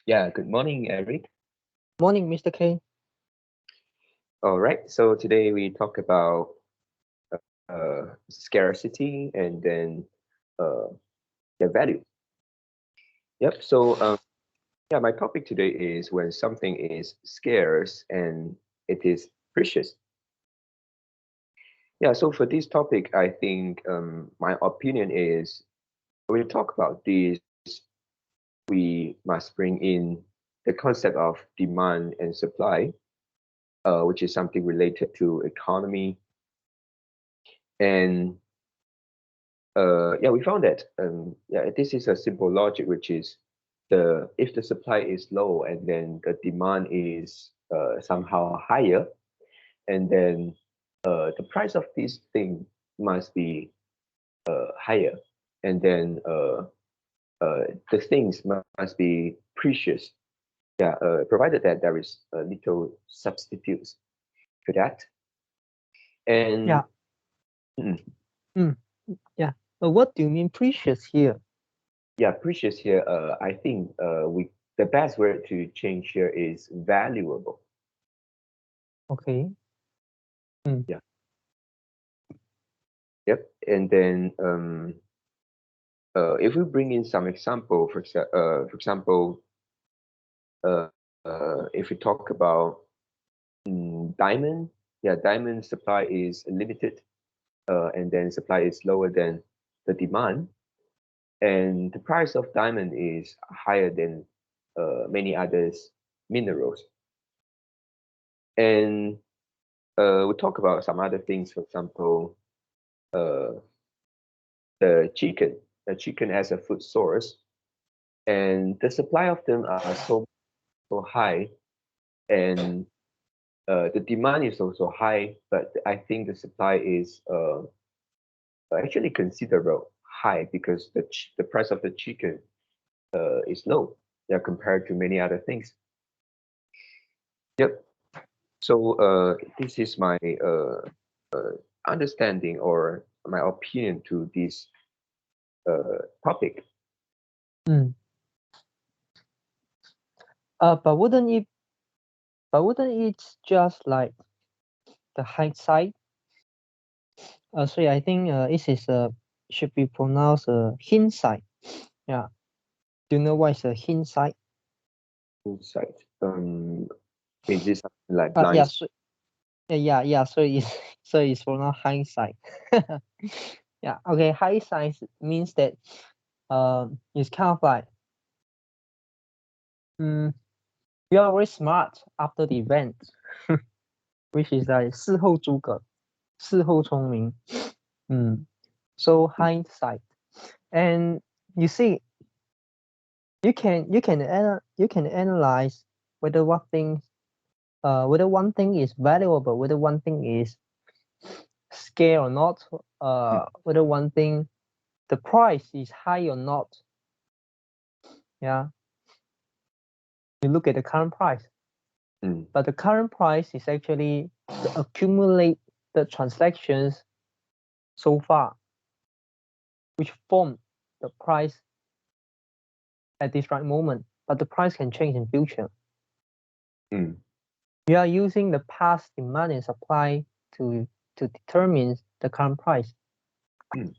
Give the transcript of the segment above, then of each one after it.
Yeah, good morning, Eric. Morning, Mr. K. All right, so today we talk about scarcity and then uh, the value. Yep, so yeah, my topic today is when something is scarce and it is precious. Yeah, so for this topic, I think my opinion is when we talk about this, we must bring in the concept of demand and supply, which is something related to economy. And yeah, we found that yeah, this is a simple logic, which is the if the supply is low and then the demand is somehow higher, and then the price of this thing must be higher, and then the things must be precious. Yeah, provided that there is little substitutes for that. And Yeah. mm, Mm, yeah. But what do you mean precious here? yeah, precious here. I think we the best word to change here is valuable. Okay. Mm, Yeah. Yep. And then if we bring in some example, for example, if we talk about diamond, yeah, diamond supply is limited, and then supply is lower than the demand, and the price of diamond is higher than many others minerals. And we talk about some other things, for example, uh, the chicken, as a food source, and the supply of them are so high, and the demand is also high, but I think the supply is actually considerable high because the price of the chicken is low, yeah, compared to many other things. Yep. So this is my understanding or my opinion to this topic. mm. But wouldn't it just like the hindsight? So I think it is should be pronounced hindsight. Yeah. Do you know what is a hindsight? Insight. Is this something like Yeah. blind? Yeah. So it's so it's pronounced hindsight. Yeah. Okay. Hindsight means that it's kind of like mm, you are very smart after the event, which is like 事后诸葛,事后聪明. So hindsight, and you see, you can analyze whether whether one thing is valuable, whether one thing is scarce or not, Mm, whether one thing the price is high or not. Yeah, you look at the current price, mm, but the current price is actually the accumulate the transactions so far, which form the price at this right moment, but the price can change in future. mm, We are using the past demand and supply to determine the current price. mm,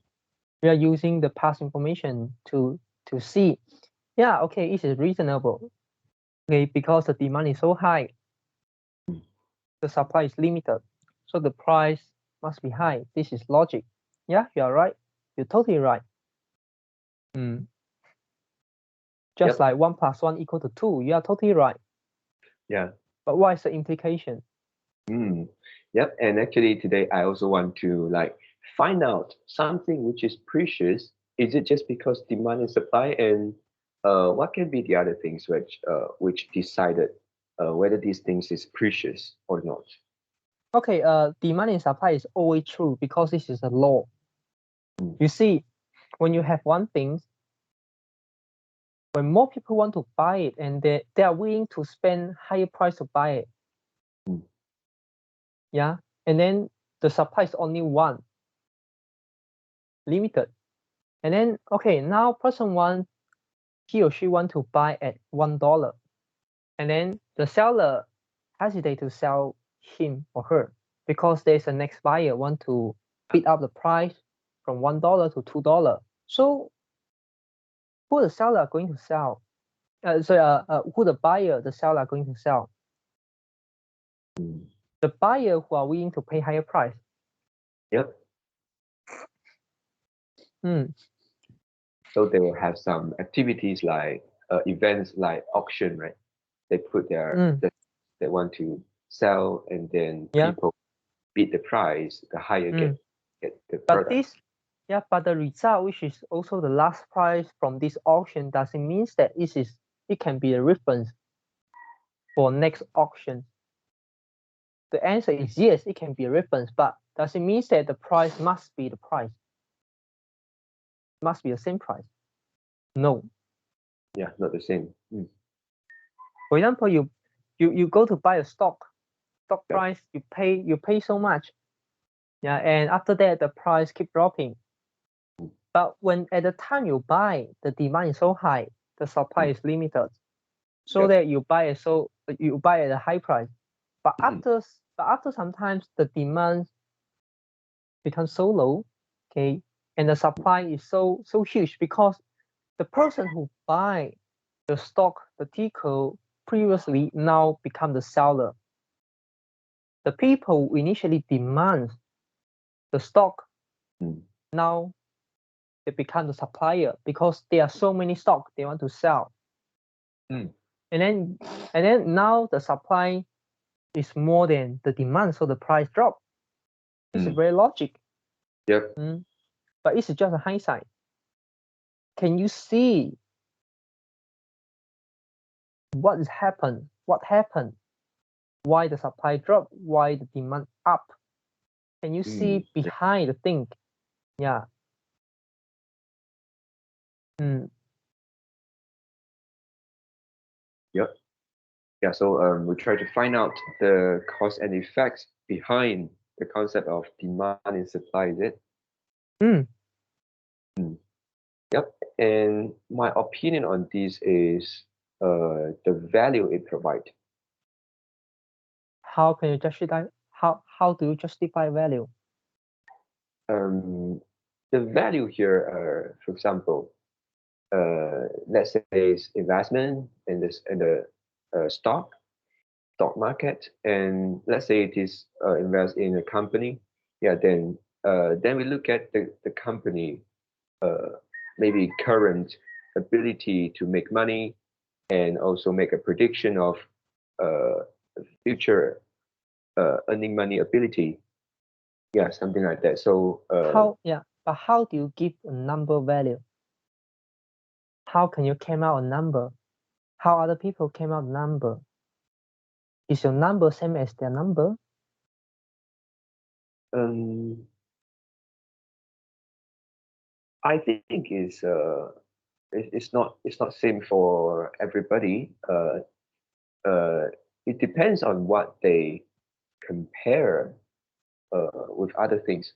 We are using the past information to see, yeah, okay, it is reasonable. Okay, because the demand is so high, mm. the supply is limited, so the price must be high. This is logic. Yeah, you are right. You're totally right. Mm. Just Yep. like 1 + 1 = 2, you are totally right. Yeah. But what is the implication? Mm. Yep. And actually, today I also want to like find out something which is precious. Is it just because demand and supply, and what can be the other things which decided whether these things is precious or not? Okay, demand and supply is always true because this is a law. Mm, You see, when you have one thing, when more people want to buy it and they are willing to spend higher price to buy it, mm, yeah, and then the supply is only one, limited, and then okay, now person one, he or she want to buy at $1, and then the seller hesitate to sell him or her because there's a next buyer want to bid up the price from $1 to $2. So who the seller are going to sell? Who the buyer, the seller are going to sell? The buyer who are willing to pay higher price. Yep. So they will have some activities like events like auction, right? They put their they want to sell, and then people bid the price, the higher get the product. But the result, which is also the last price from this auction, doesn't mean that it can be a reference for next auction. The answer is yes, it can be a reference, but does it mean that the price must be the price? Must be the same price? No. Yeah, not the same. For example, you go to buy a stock price, you pay so much. Yeah, and after that the price keep dropping. But when at the time you buy, the demand is so high, the supply is limited. So that you buy at a high price. But after sometimes the demand becomes so low, okay, and the supply is so huge because the person who buy the stock, the ticker previously now become the seller. The people who initially demand the stock now they become the supplier because there are so many stock they want to sell. And then now the supply is more than the demand, so the price drop. It's very logic. Yep. But it's just a hindsight. Can you see what happened? What happened? Why the supply dropped? Why the demand up? Can you see behind the thing? Yeah. Yep. Yeah. So we try to find out the cause and effects behind the concept of demand and supply. Is it? Yep. And my opinion on this is the value it provides. How can you justify? How do you justify value? The value here, for example, let's say is investment in the stock market, and let's say it is invest in a company. Yeah, then we look at the company maybe current ability to make money, and also make a prediction of future earning money ability. Yeah, something like that. So but how do you give a number value? How can you came out a number? How other people came out a number? Is your number same as their number? I think it's not same for everybody. It depends on what they compare with other things.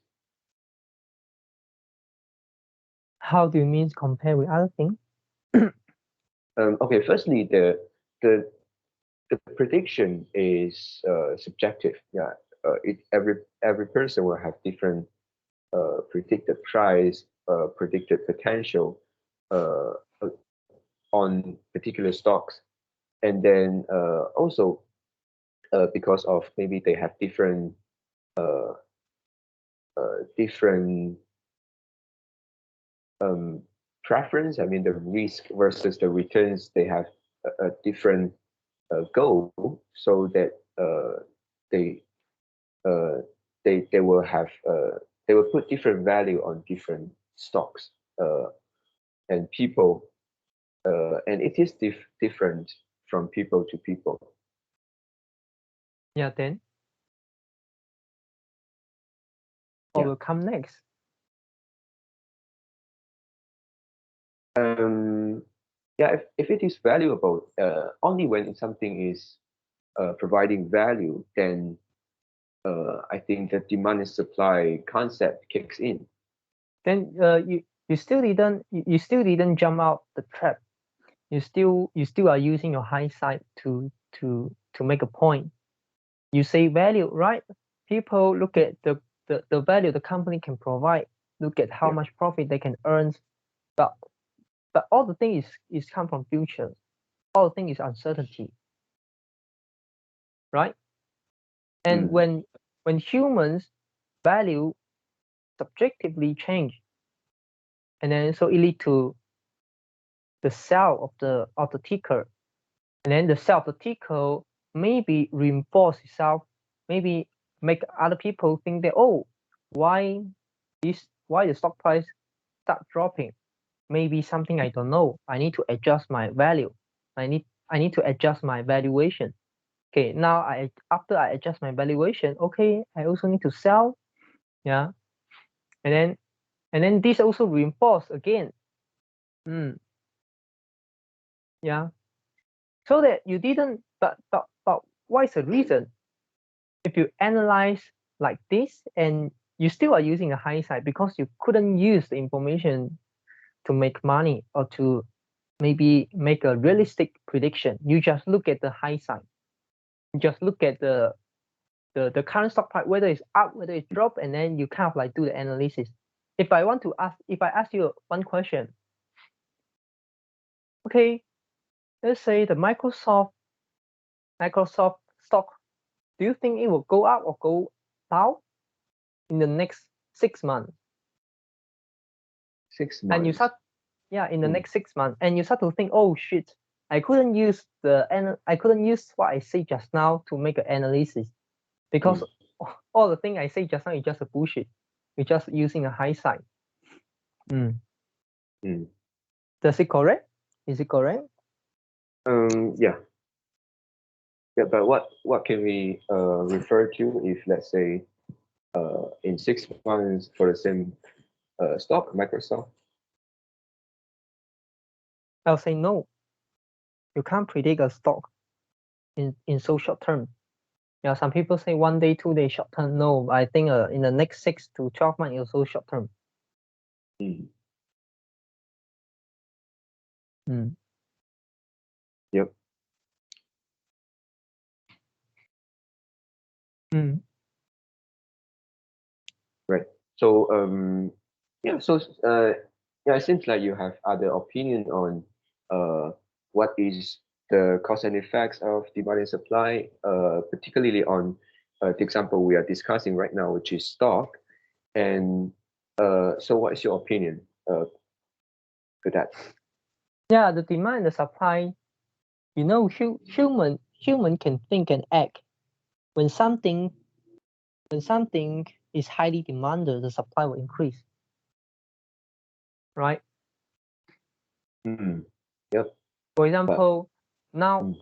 How do you mean compare with other things? Okay, firstly, the prediction is subjective. Yeah, every person will have different predicted price, predicted potential on particular stocks, and then also because of maybe they have different preference. I mean, the risk versus the returns, they have a different goal, so that they will have they will put different value on different stocks and people, and it is different from people to people. Yeah, then what will come next? Yeah, if it is valuable, only when something is providing value, then I think the demand and supply concept kicks in. Then you still didn't jump out the trap. you still are using your hindsight to make a point. You say value, right? People look at the value the company can provide, look at how much profit they can earn, but all the thing is come from future. All the thing is uncertainty, right? And when humans value subjectively change, and then so it lead to the sell of the ticker, and then the sell of the ticker maybe reinforce itself, maybe make other people think that, oh, why the stock price start dropping? Maybe something I don't know. I need to adjust my value. I need to adjust my valuation. Okay, now after I adjust my valuation, okay, I also need to sell. Yeah. And then this also reinforce again. Yeah. So that you didn't, but what is the reason? If you analyze like this and you still are using a hindsight because you couldn't use the information to make money or to maybe make a realistic prediction. You just look at the hindsight. You just look at the current stock price, whether it's up, whether it's drop, and then you kind of like do the analysis. If I ask you one question, okay, let's say the Microsoft stock, do you think it will go up or go down in the next 6 months? 6 months. And you start, in the next 6 months, and you start to think, oh shit, I couldn't use what I say just now to make an analysis because all the thing I say just now is just a bullshit. You're just using a hindsight. Does it correct? Is it correct? Yeah. Yeah, but what can we refer to if, let's say, in 6 months for the same stock, Microsoft? I'll say no. You can't predict a stock in so short term. Yeah, some people say 1 day, 2 day short term. No, I think in the next 6 to 12 months is so short term. Yep. Right. So it seems like you have other opinion on what is the cause and effects of demand and supply, particularly on the example we are discussing right now, which is stock. And so what is your opinion to that? Yeah, the demand and the supply, human can think and act. When something is highly demanded, the supply will increase. Right? Yep. For example, now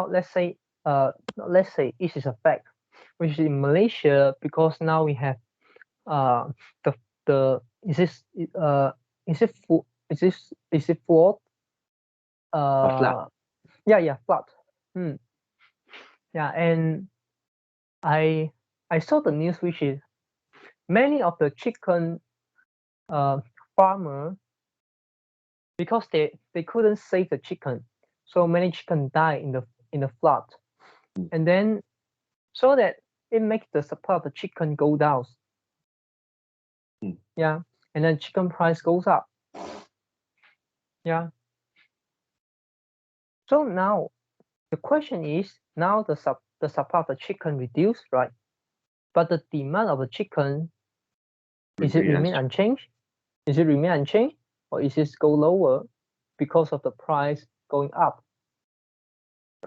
let's say this is a fact, which is in Malaysia, because now we have the is it flood? Flood. Yeah, flood. Yeah, and I saw the news, which is many of the chicken farmer, because they couldn't save the chicken, so many chicken die in the flood, and then so that it makes the supply of the chicken go down. Yeah, and then chicken price goes up. Yeah. So now the question is, now the supply of the chicken reduced, right? But the demand of the chicken, is it remain unchanged? Is it remain unchanged, or is it go lower because of the price going up?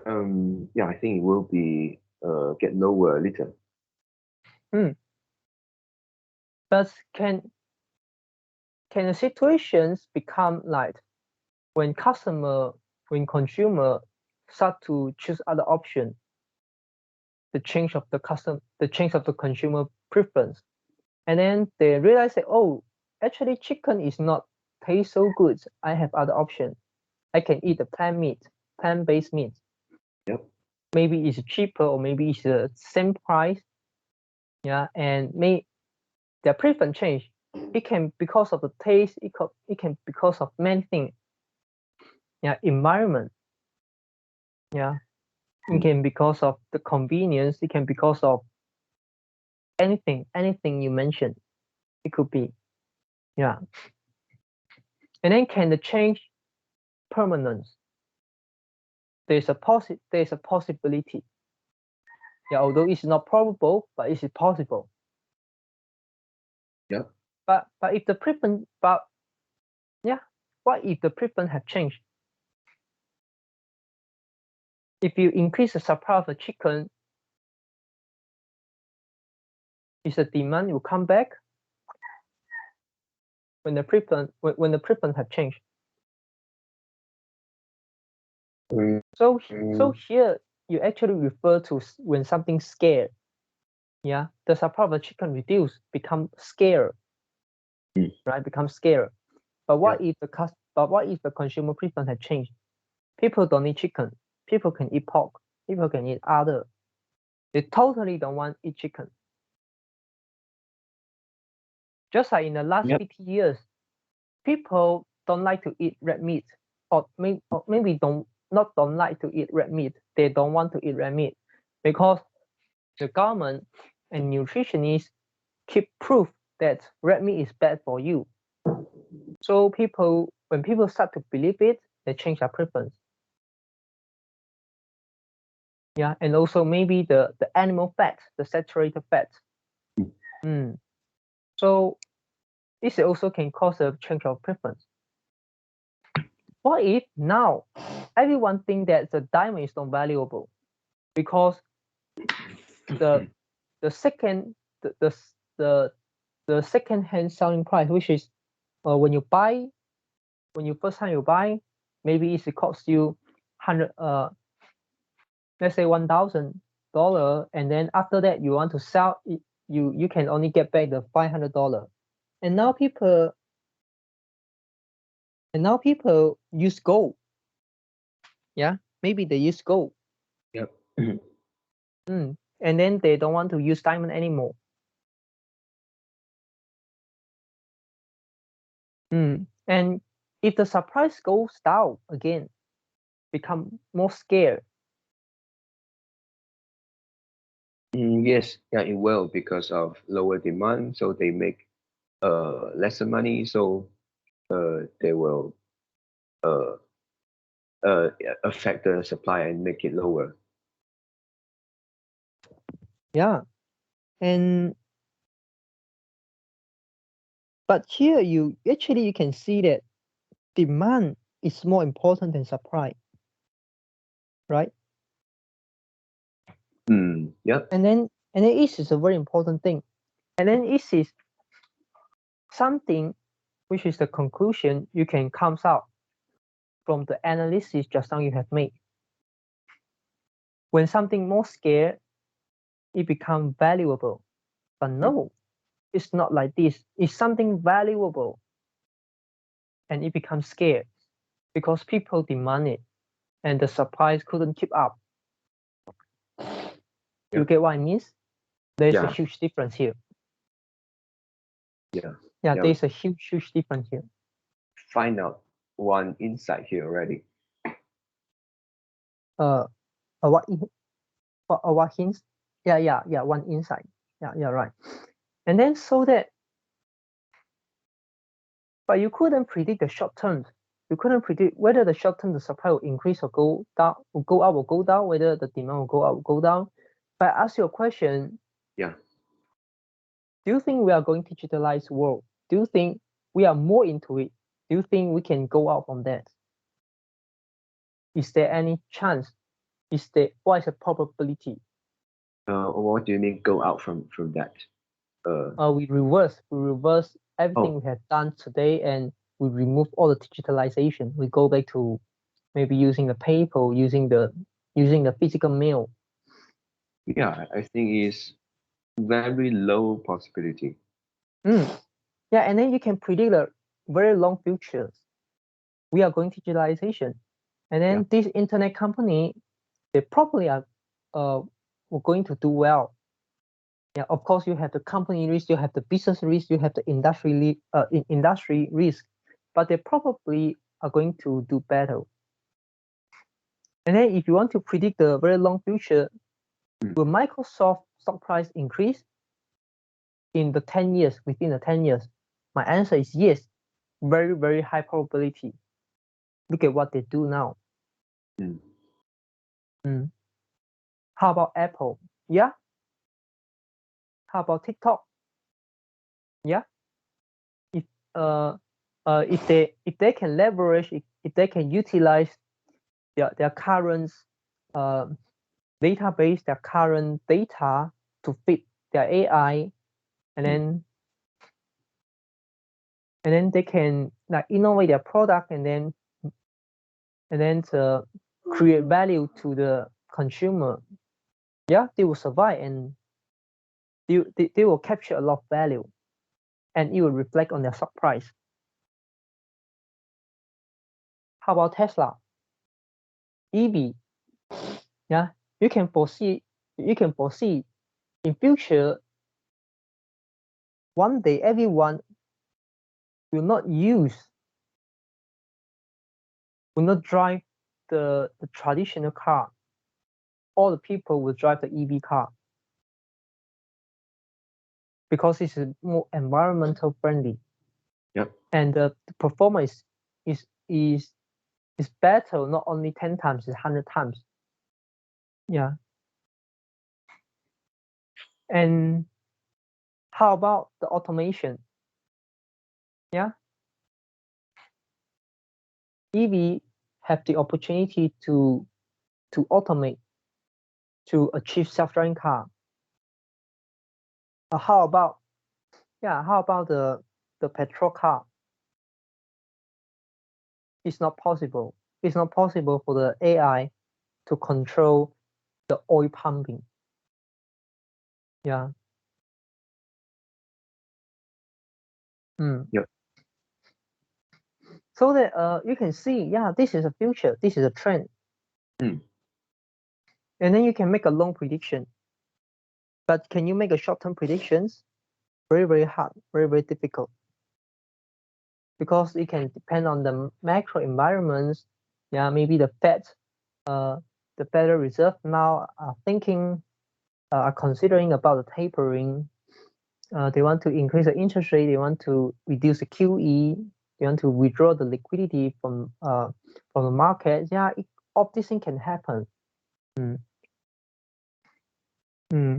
Yeah, I think it will be get lower a little. But can the situations become like when consumer start to choose other option, the change of the consumer preference, and then they realize that, oh, actually chicken is not taste so good. I have other option. I can eat the plant-based meat. Yep. Maybe it's cheaper, or maybe it's the same price. Yeah, and their preference change. It can because of the taste. It can because of many things. environment. It can be because of the convenience. It can be because of anything you mentioned. It could be. And then can the change permanence? There's a possibility. Although it's not probable, but it's possible. But if the preference, what if the preference have changed? If you increase the supply of the chicken, is the demand will come back when the preference have changed? So here you actually refer to when something scarce. The supply of the chicken reduce, become scarce. Right, become scarce. But what if the consumer preference had changed? People don't need chicken. People can eat pork. People can eat other. They totally don't want to eat chicken. Just like in the last 50 years, people don't like to eat red meat, or maybe don't like to eat red meat. They don't want to eat red meat because the government and nutritionists keep proof that red meat is bad for you. So when people start to believe it, they change their preference. And also maybe the animal fat, the saturated fat. So this also can cause a change of preference. What if now everyone think that the diamond is not valuable because the second hand selling price, which is when you first time you buy, maybe it costs you let's say $1,000, and then after that you want to sell it, you can only get back the $500. And now people use gold. Maybe they use gold. And then they don't want to use diamond anymore. And if the supply goes down again, become more scarce. Yes, it will, because of lower demand, so they make lesser money, so they will affect the supply and make it lower. But here you can see that demand is more important than supply, right? And then this is a very important thing. And then this is something which is the conclusion you can come out from the analysis just now you have made. When something more scarce, it becomes valuable. But no, it's not like this. It's something valuable and it becomes scarce because people demand it and the supplies couldn't keep up. You get what I mean? There's a huge difference here. There's a huge difference here. Find out one insight here already. What hints? One insight. Right. And then but you couldn't predict the short term. You couldn't predict whether the short term the supply will increase or go down, will go up or go down, whether the demand will go up or go down. But I ask you a question. Do you think we are going to digitalize the world? Do you think we are more into it? Do you think we can go out from that? Is there any chance? What is the probability? What do you mean go out from that? We reverse everything we have done today, and we remove all the digitalization. We go back to maybe using the paper, using the physical mail. I think it's very low possibility. And then you can predict a very long futures. We are going digitalization, and then this internet company, they probably are going to do well. Of course, you have the company risk, you have the business risk, you have the industry risk, but they probably are going to do better. And then if you want to predict the very long future, Mm. will Microsoft stock price increase in the 10 years, within the 10 years? My answer is yes. Very, very high probability. Look at what they do now. Mm. Mm. How about Apple? Yeah. How about TikTok? Yeah. If they can leverage, if they can utilize their current database, their current data to fit their AI, and then they can like innovate their product, and then to create value to the consumer. Yeah, they will survive, and they will capture a lot of value, and it will reflect on their stock price. How about Tesla? EV. Yeah, you can foresee in future one day everyone will not drive the traditional car. All the people will drive the EV car because it's more environmental friendly. Yep. And the performance is better, not only 10 times, it's 100 times. Yeah. And how about the automation? Yeah. EV have the opportunity to automate to achieve self-driving car. How about the petrol car? It's not possible. It's not possible for the AI to control the oil pumping. Yeah. Yep. So that you can see, yeah, this is a future, this is a trend. Mm. And then you can make a long prediction. But can you make a short-term predictions? Very, very hard, very, very difficult. Because it can depend on the macro environments. Yeah, maybe the Federal Reserve now are considering about the tapering. They want to increase the interest rate. They want to reduce the QE. They want to withdraw the liquidity from the market. Yeah, all these things can happen.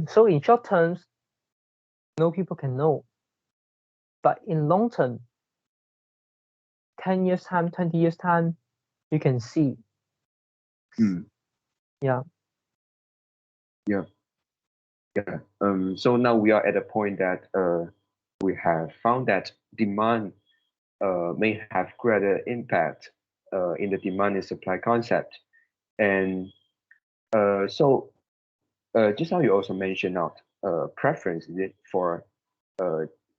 So in short terms, no people can know. But in long term, 10 years time, 20 years time, you can see. Yeah. Yeah. Yeah. So now we are at a point that we have found that demand may have greater impact in the demand and supply concept. And just now you also mentioned out preference is it for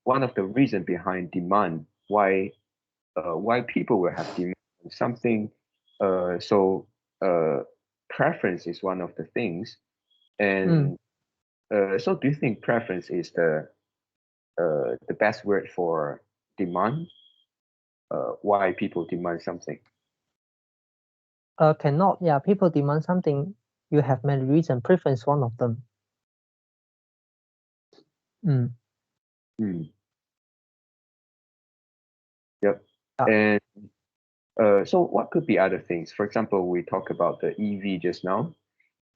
one of the reason behind demand why people will have demand on something. So preference is one of the things. And so do you think preference is the best word for demand? Why people demand something? Cannot. Yeah, people demand something. You have many reasons. Preference one of them. Yep. Yeah. And so what could be other things? For example, we talk about the EV just now,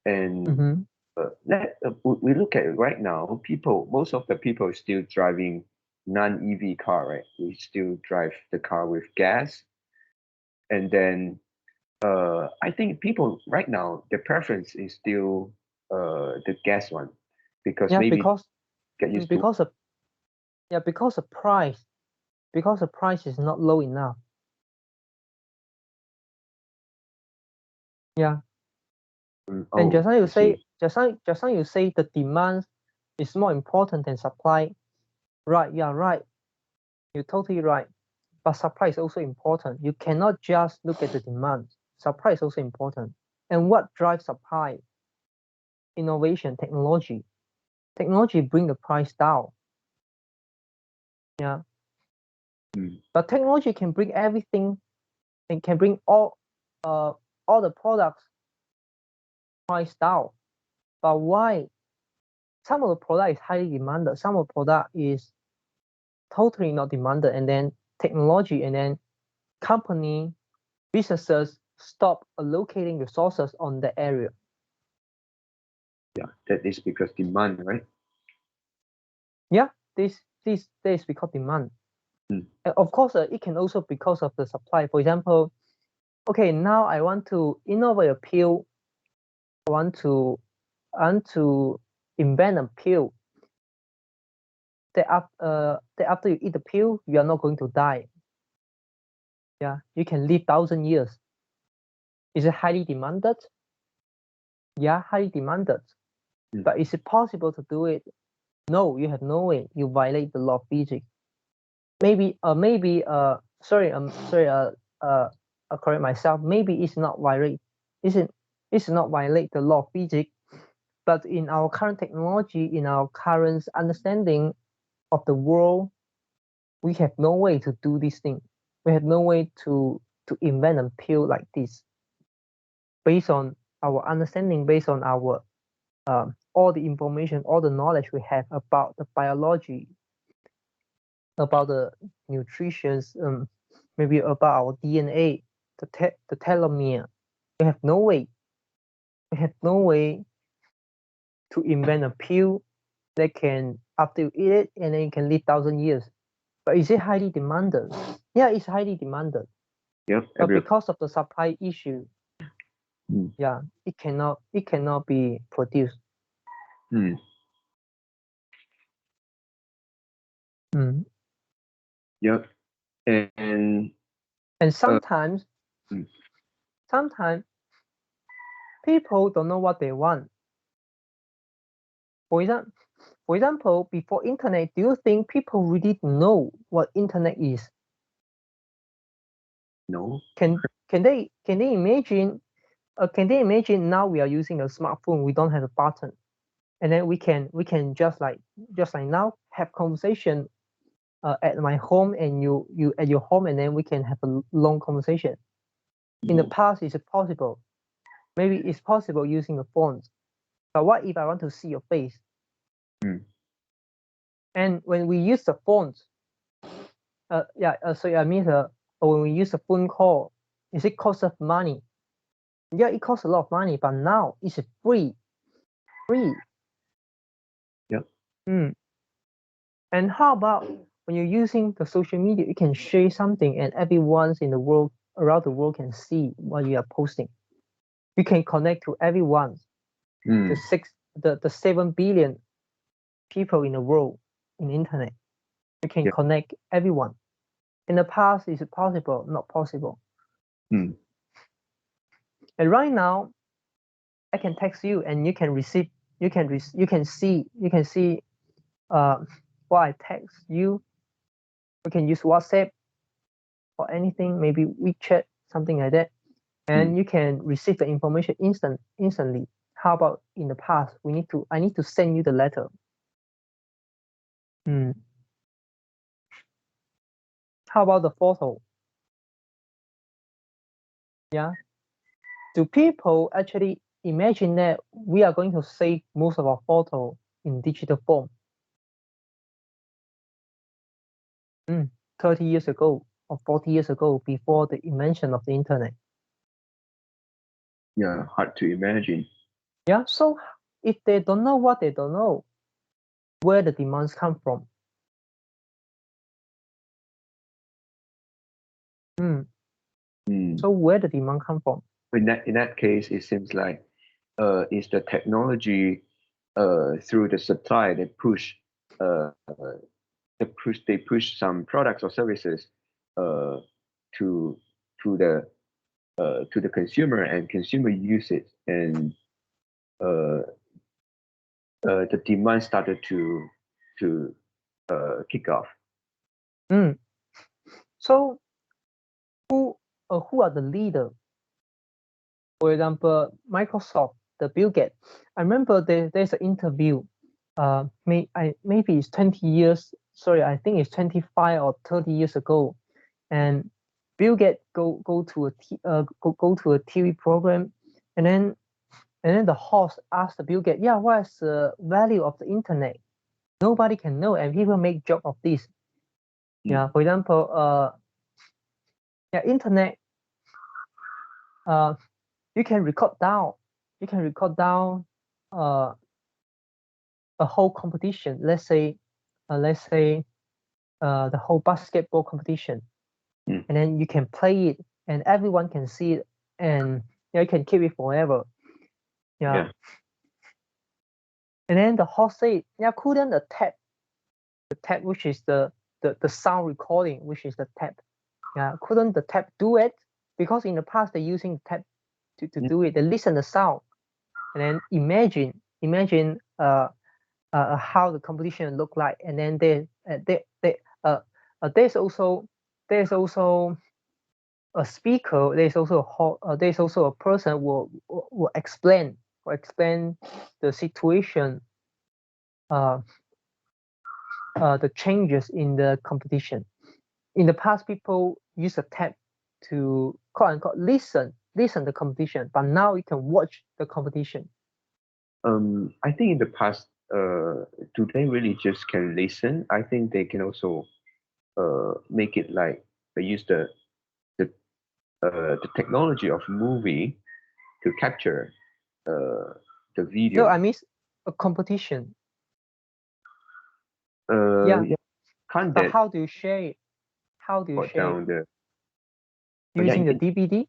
and we look at it right now. Most of the people are still driving non-EV car, right? We still drive the car with gas, and then I think people right now their preference is still the gas one because Yeah, maybe get used to. because the price is not low enough. Yeah. And just now you say the demand is more important than supply. Right, yeah, right. You're totally right. But supply is also important. You cannot just look at the demand. Supply is also important. And what drives supply? Innovation, technology. Technology bring the price down. Yeah. But technology can bring everything and can bring all the products price down. But why some of the product is highly demanded, some of the product is totally not demanded, and then technology and then company businesses stop allocating resources on the area? Yeah, that is because demand, right? Yeah, this is because demand. Mm. Of course, it can also because of the supply. For example, okay, now I want to innovate a pill. I want to invent a pill that after you eat the pill, you are not going to die. Yeah, you can live 1,000 years. Is it highly demanded? Yeah, highly demanded. Mm. But is it possible to do it? No, you have no way. You violate the law of physics. Correct myself. Maybe it's not violate. It's not violate the law of physics. But in our current technology, in our current understanding of the world, we have no way to do this thing. We have no way to invent a pill like this. Based on our understanding, based on our all the information, all the knowledge we have about the biology, about the nutrition, maybe about our DNA, the telomere. We have no way. We have no way to invent a pill that can, after you eat it, and then you can live 1,000 years. But is it highly demanded? Yeah, it's highly demanded. Yep. But because of the supply issue, yeah, it cannot be produced. Mm. Mm. Yep. And sometimes people don't know what they want. For example, before internet, do you think people really know what internet is? No. Can they imagine? Can they imagine now we are using a smartphone? We don't have a button, and then we can just like now have conversation at my home, and you at your home, and then we can have a long conversation. In the past, is it possible? Maybe it's possible using the phones. But what if I want to see your face? Mm. And when we use the phones, so I mean, when we use a phone call, is it cost of money? Yeah, it costs a lot of money, but now it's free. Yep. And how about when you're using the social media, you can share something, and everyone in the world, around the world, can see what you are posting. You can connect to everyone. The 7 billion people in the world in the internet. You can connect everyone. In the past, is it possible? Not possible. And right now, I can text you, and you can receive. You can see what I text you. We can use WhatsApp or anything, maybe WeChat, something like that, and you can receive the information instantly. How about in the past? I need to send you the letter. How about the photo? Yeah. Do people actually imagine that we are going to save most of our photo in digital form? 30 years ago or 40 years ago, before the invention of the internet. Yeah, hard to imagine. Yeah, so if they don't know what they don't know, where the demands come from? So where the demand come from? In that case, it seems like it's the technology through the supply that they push some products or services to the consumer, and consumer use it, and the demand started to kick off. So who are the leader? For example, Microsoft, the Bill Gates. I remember there's an interview. Maybe it's 20 years. Sorry, I think it's 25 or 30 years ago, and Bill Gates go to a TV program, and then And then the host asked the Bill Gates, yeah, what is the value of the internet? Nobody can know, and people make joke of this. Yeah, for example, yeah, internet, you can record down a whole competition. Let's say the whole basketball competition, and then you can play it, and everyone can see it, and you can keep it forever. Yeah. And then the host said, yeah, couldn't the tape, which is the sound recording, which is the tape. Yeah, couldn't the tape do it? Because in the past they're using the tape to do it. They listen the sound, and then imagine how the competition look like, and then there's also a speaker. There's also a person who will explain the situation, the changes in the competition. In the past, people use a tape to quote unquote listen the competition, but now you can watch the competition. I think in the past, do they really just can listen? I think they can also make it like they use the technology of movie to capture the video. No, I miss a competition. Yeah. Can't But that how do you share it? How do you put share down it? the Using the DVD?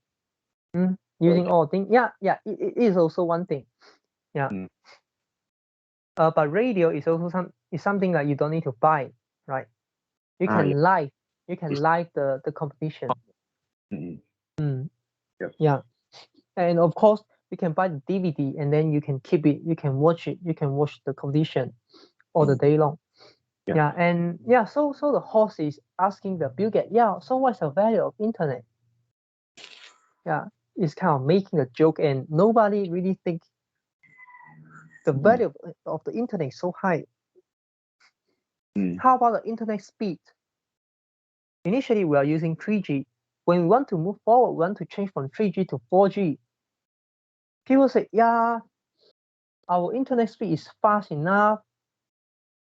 Using all things? Yeah, it is also one thing. Yeah. But radio is also something that you don't need to buy, right? You can live the competition. Yeah. And of course, you can buy the DVD, and then you can keep it. You can watch it. You can watch the competition all the day long. Yeah. And yeah, so the host is asking the Bill Gates, yeah, so what's the value of internet? Yeah, it's kind of making a joke, and nobody really thinks the value of the internet is so high. How about the internet speed? Initially, we are using 3G. When we want to move forward, we want to change from 3G to 4G. People say, yeah, our internet speed is fast enough.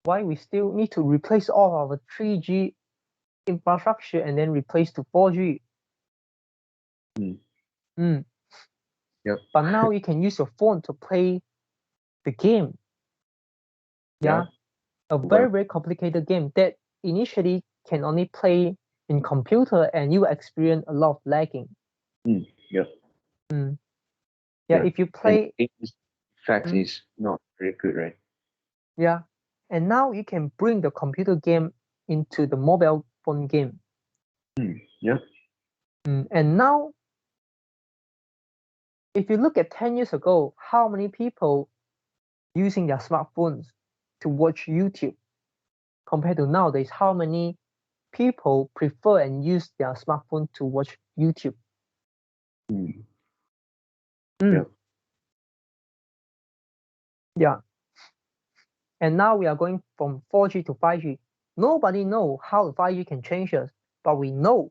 Why we still need to replace all our 3G infrastructure and then replace to 4G? But now you can use your phone to play the game. Yeah. A very, very complicated game that initially can only play in computer, and you experience a lot of lagging. Yeah, if you play, fact is not very good, right? Yeah, and now you can bring the computer game into the mobile phone game. And now, if you look at 10 years ago, how many people using their smartphones to watch YouTube compared to nowadays? How many people prefer and use their smartphone to watch YouTube? Yeah. And now we are going from 4G to 5G. Nobody knows how the 5G can change us, but we know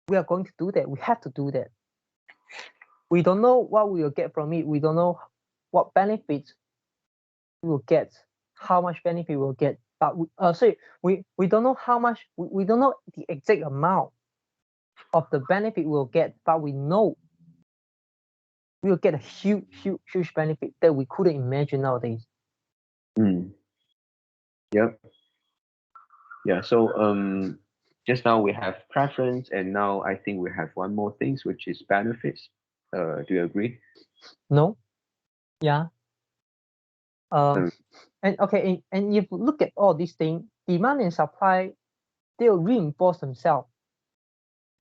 we are going to do that. We have to do that. We don't know what we will get from it. We don't know what benefits we will get, how much benefit we will get. But we don't know how much, we don't know the exact amount of the benefit we'll get, but we know we will get a huge benefit that we couldn't imagine nowadays. Yeah, so just now we have preference, and now I think we have one more things, which is benefits. Do you agree? No. Yeah. And okay, and if you look at all these things, demand and supply, they'll reinforce themselves.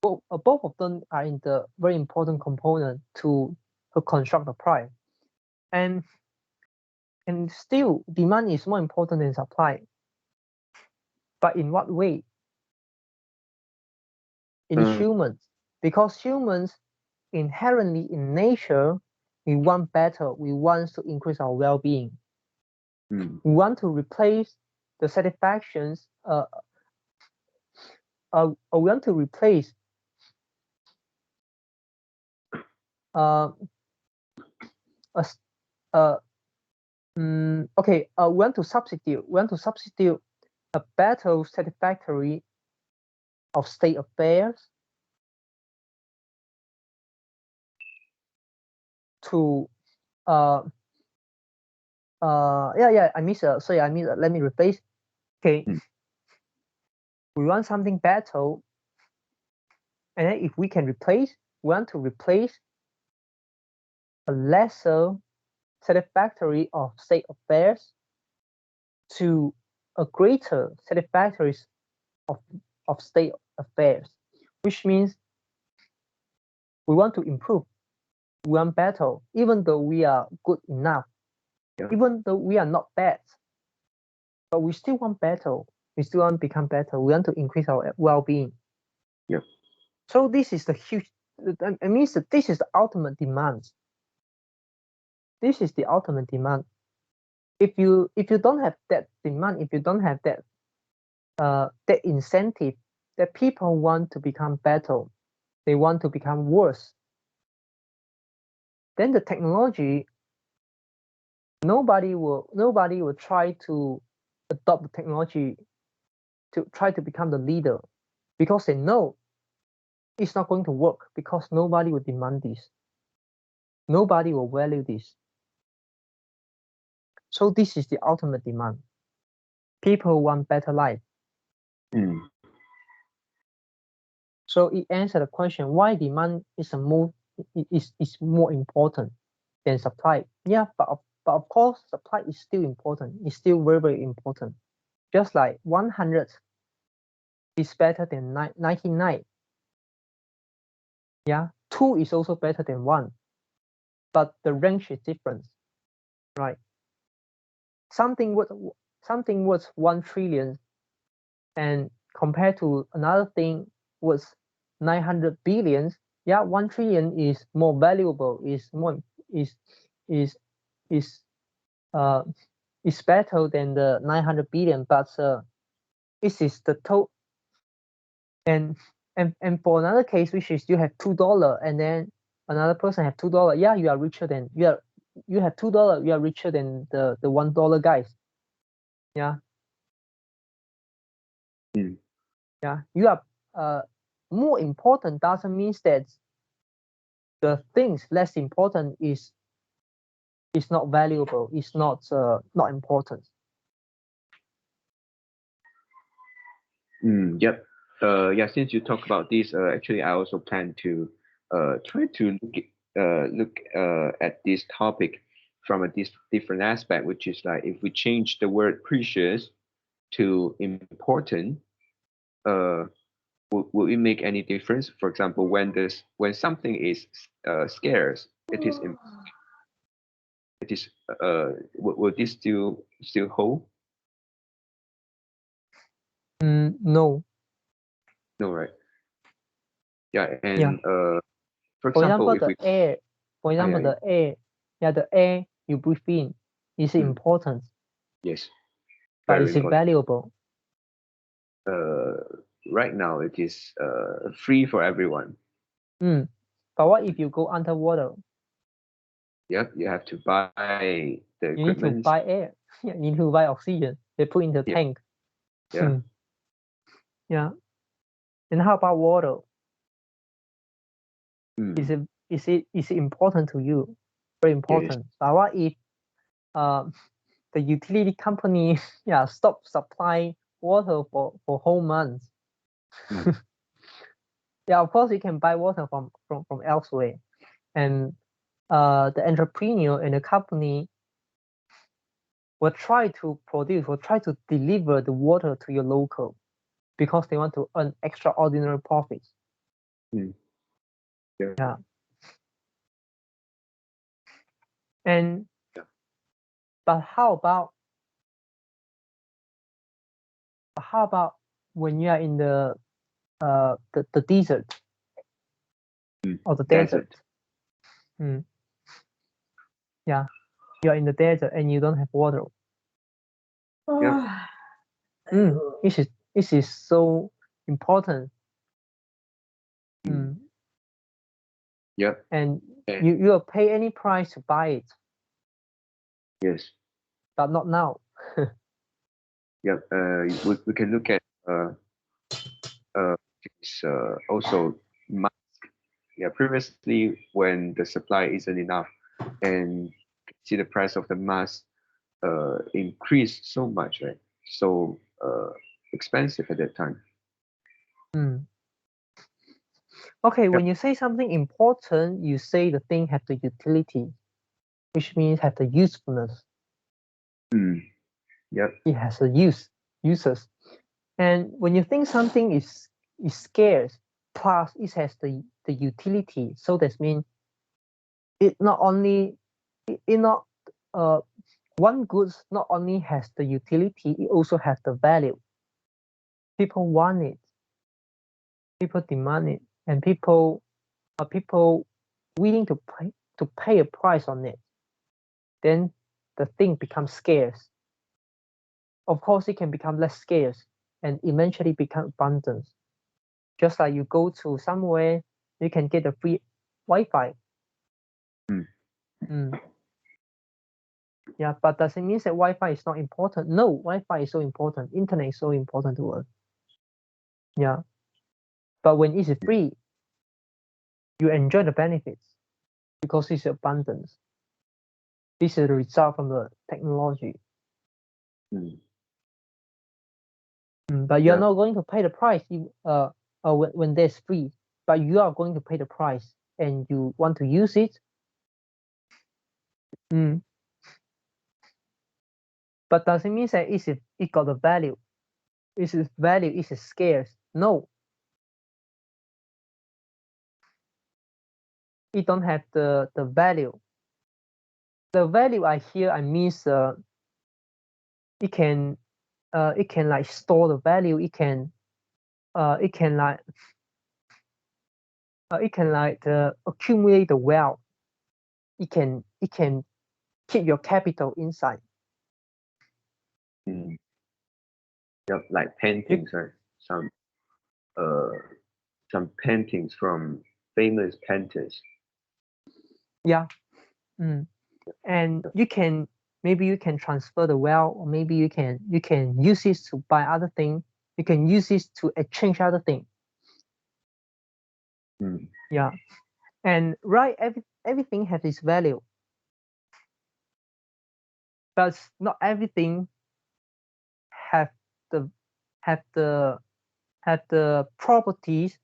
Both of them are in the very important component to construct the price. And still, demand is more important than supply. But in what way? In humans, because humans inherently in nature, we want better. We want to increase our well-being. We want to replace the satisfactions. We want to replace okay, we want to substitute a better satisfactory of state affairs to let me replace. Okay, we want something better, and then if we can replace, we want to replace a lesser satisfactory of state affairs to a greater satisfactory of state affairs, which means we want to improve, we want better, even though we are good enough, even though we are not bad, but we still want better. We still want to become better. We want to increase our well-being. Yep. So this is the huge. It means that this is the ultimate demand. This is the ultimate demand. If you don't have that demand, if you don't have that that incentive, that people want to become better, they want to become worse, then the technology, nobody will try to adopt the technology to try to become the leader, because they know it's not going to work, because nobody will demand this, nobody will value this. So this is the ultimate demand. People want better life. So it answers the question why demand is more important than supply. Yeah, but of course supply is still important. It's still very, very important. Just like 100 is better than 99. Yeah, 2 is also better than 1, but the range is different, right? Something worth 1 trillion, and compared to another thing worth 900 billions. Yeah, 1 trillion is more valuable, is better than the 900 billion, but this is the total. And for another case, which is you have $2 and then another person have $2. Yeah, you are richer than you have $2. You are richer than the $1 guys. Yeah. Yeah, you are more important doesn't mean that the things less important is not valuable, is not important. Yep. Yeah, since you talk about this, actually, I also plan to try to look at this topic from a different aspect, which is like if we change the word precious to important, will it make any difference? For example, when something is scarce, will this still hold? No. No, right? Yeah, and Yeah. for example, if the we air, for example, the air, the air you breathe in is important. Yes. But is it valuable? Right now it is free for everyone. But what if you go underwater? Yep, you have to buy the equipment. You need to buy air. Yeah, you need to buy oxygen. They put in the tank. Yeah. Yeah. And how about water? Is it important to you? Very important. But what if the utility company stop supplying water for whole months? Yeah, of course you can buy water from elsewhere, and the entrepreneur and the company will try to deliver the water to your local, because they want to earn extraordinary profits. Yeah. And but how about when you are in the desert or the desert? Yeah, you are in the desert and you don't have water. This is so important. Yep. And you will pay any price to buy it. Yes. but not now. Yeah. We can look at it's, also mask. Yeah. Previously, when the supply isn't enough, and see the price of the mask increased so much, right? So expensive at that time. Mm. Okay, Yep. when you say something important, you say the thing have the utility, which means have the usefulness. Yep. It has a uses. And when you think something is scarce, plus it has the utility. So that means it not only it not one goods not only has the utility, it also has the value. People want it, people demand it, and people are people willing to pay a price on it. Then the thing becomes scarce. Of course, it can become less scarce and eventually become abundant. Just like you go to somewhere, you can get a free Wi-Fi. Mm. Yeah, but does it mean that Wi-Fi is not important? No, Wi-Fi is so important. Internet is so important to us. Yeah, but when it's free, you enjoy the benefits because it's abundance. This is the result from the technology. But you're not going to pay the price when there's free. But you are going to pay the price, and you want to use it. But does it mean that it got a value? Is its value is scarce? No, it don't have the value. The value I means it can like store the value. It can like accumulate the wealth. It can keep your capital inside. Yep, like paintings, right? Some paintings from famous painters. Yeah. And maybe you can transfer the wealth, or maybe you can use it to buy other things. You can use it to exchange other things. Yeah. And right, everything has its value, but not everything have the properties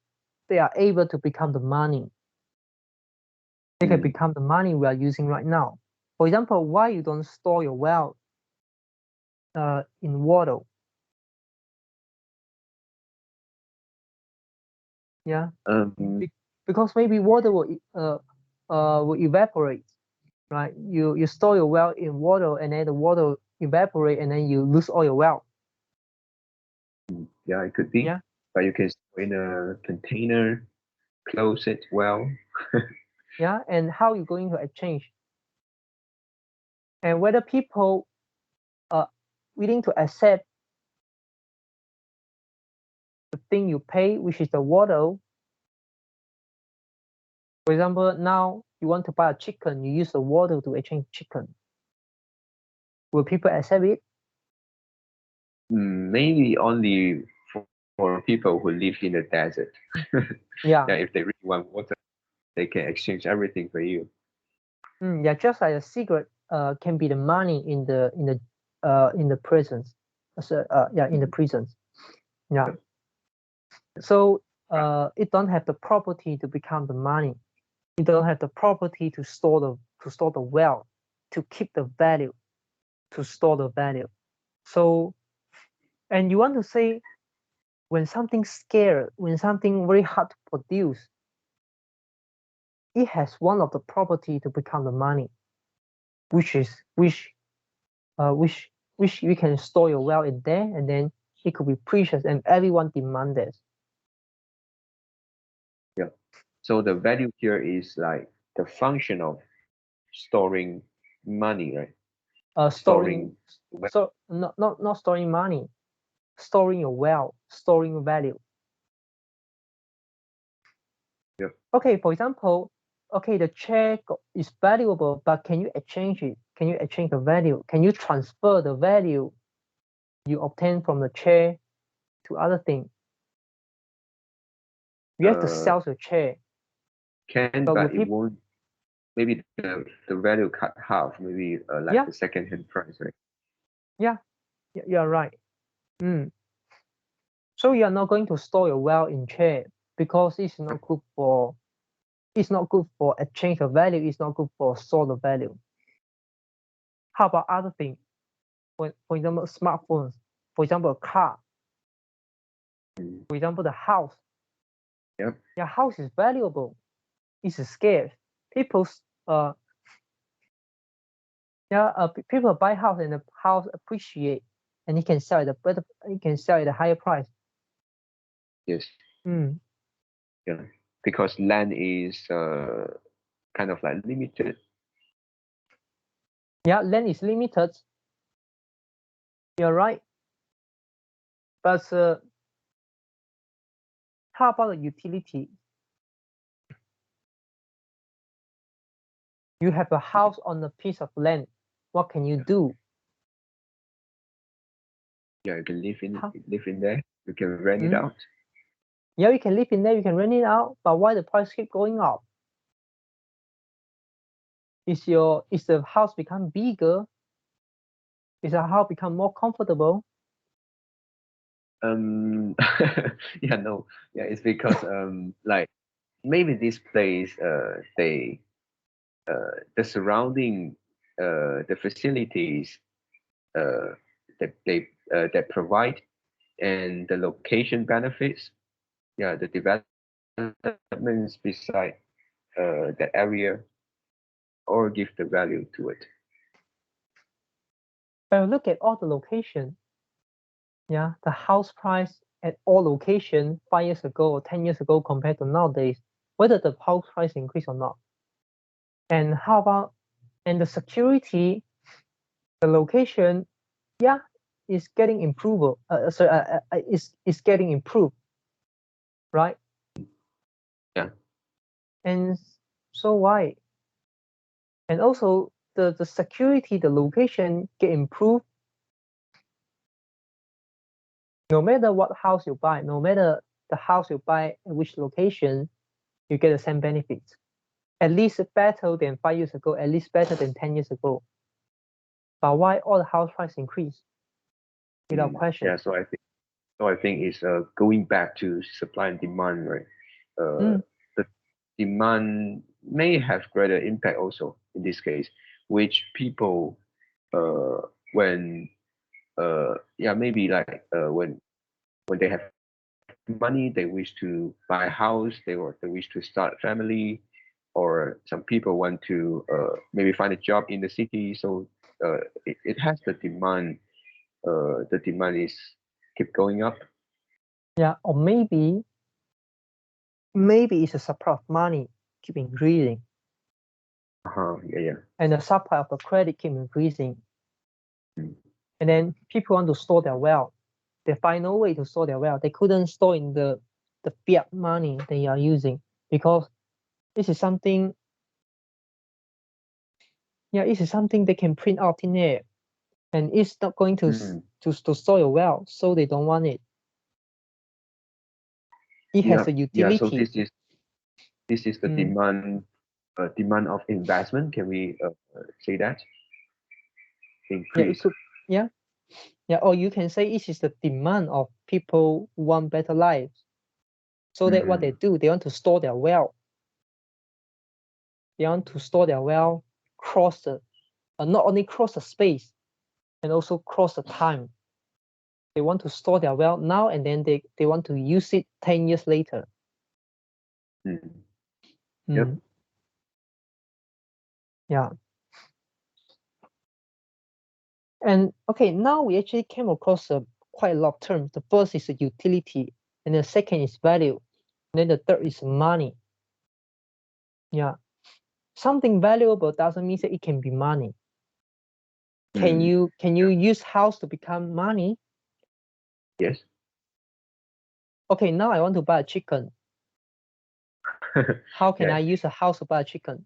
they are able to become the money. They can become the money we are using right now. For example, why you don't store your wealth in water? Yeah. Because maybe water will evaporate, right? You store your wealth in water, and then the water evaporate, and then you lose all your wealth. Yeah, it could be. Yeah. But you can store in a container, close it well. Yeah, and how you going to exchange? And whether people are willing to accept the thing you pay, which is the water. For example, now you want to buy a chicken, you use the water to exchange chicken. Will people accept it? Maybe only for people who live in the desert. Yeah. Yeah, if they really want water, they can exchange everything for you. Yeah, just like a cigarette can be the money in the prisons. So in the prisons. Yeah. So it don't have the property to become the money. It don't have the property to store the wealth, to keep the value, to store the value. So, and you want to say, when something's scarce, when something very hard to produce, it has one of the property to become the money, which you can store your wealth in there, and then it could be precious, and everyone demands it. Yeah. So the value here is like the function of storing money, right? So not storing money, storing your wealth, storing value. Yeah. Okay, for example, okay, the chair is valuable, but can you exchange it? Can you exchange the value? Can you transfer the value you obtain from the chair to other things? You have to sell the chair. Can, but but with it people, won't. Maybe the value cut half. Maybe like yeah, the second-hand price, right? yeah, you're right. So you are not going to store your wealth in chair because it's not good for exchange of value. It's not good for store the value. How about other things? For example, smartphones. For example, a car. For example, the house. Yep. Your house is valuable. It's scarce. People people buy house and the house appreciate, and you can sell it at a higher price. Yes. Yeah, because land is kind of like limited. Yeah, land is limited. You're right. But how about the utility? You have a house on a piece of land. What can you do? Yeah, you can live How? in there. You can rent it out. Yeah, you can live in there. You can rent it out. But why the price keep going up? Is the house become bigger? Is the house become more comfortable? Yeah, no, yeah, it's because like maybe this place the surrounding the facilities that they that provide and the location benefits, yeah, the developments beside that area or give the value to it. But look at all the location. Yeah, the house price at all location 5 years ago or 10 years ago compared to nowadays, whether the house price increase or not. And how about the security, the location, yeah, is getting improved. Is getting improved, right? Yeah. And so why? And also the security, the location get improved. No matter what house you buy, no matter the house you buy in which location, you get the same benefits. At least better than 5 years ago, at least better than 10 years ago. But why all the house price increase? Without question. Yeah, so I think it's going back to supply and demand, right? The demand may have greater impact also in this case, which people when yeah, maybe like when they have money, they wish to buy a house, they wish to start a family, or some people want to maybe find a job in the city. So it has the demand is keep going up. Yeah, or maybe it's a supply of money keep increasing. Yeah. And the supply of the credit keep increasing. Mm. And then people want to store their wealth. They find no way to store their wealth. They couldn't store in the fiat money they are using because this is something. Yeah, this is something they can print out in air, and it's not going to store your wealth, so they don't want it. It has a Yeah. So utility. this is the demand of investment. Can we say that? Yeah, it Increase. could. Yeah, yeah. Or you can say it is the demand of people who want better lives. So that what they do, they want to store their wealth. They want to store their wealth not only cross the space, and also cross the time. They want to store their wealth now, and then they want to use it 10 years later. Yep. Yeah. And okay, now we actually came across quite a lot of terms. The first is utility, and the second is value, and then the third is money. Yeah, something valuable doesn't mean that it can be money. Can you use house to become money? Yes. Okay, now I want to buy a chicken. How can Yeah. I use a house to buy a chicken?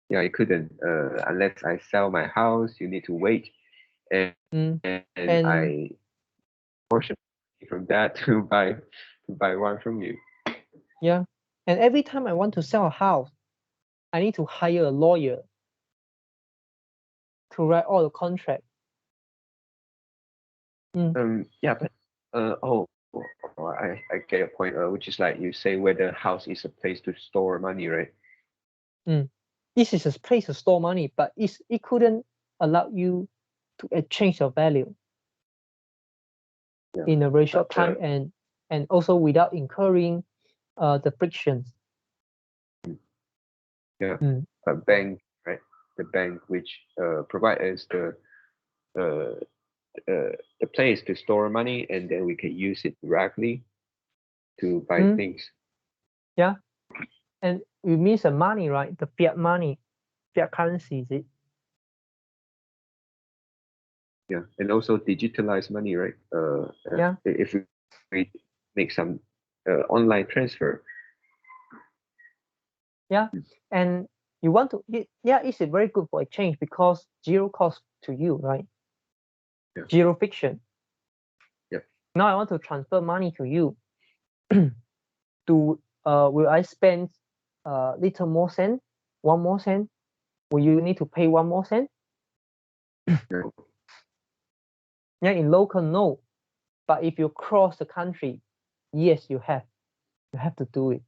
Yeah, I couldn't. Unless I sell my house, you need to wait, and Mm. and And I portion from that to buy one from you. yeah, and every time I want to sell a house, I need to hire a lawyer to write all the contract. Yeah, but I get your point. Which is like you say whether house is a place to store money, right? This is a place to store money, but it couldn't allow you to exchange your value Yeah. in a very short But, time and also without incurring the frictions. Yeah, Mm. a bank, right? The bank which provide us uh, the place to store money, and then we can use it directly to buy Mm. things. Yeah, and it means the money, right? The fiat money, fiat currency, is it? Yeah, and also digitalize money, right? Yeah. If we make some online transfer. Yeah, and you want to, yeah, it's very good for exchange because zero cost to you, right? Yeah. Zero friction. Yeah. Now I want to transfer money to you. Will I spend little more cent, 1 more cent? Will you need to pay 1 more cent? No. Yeah, in local, no. But if you cross the country, yes, you have to do it.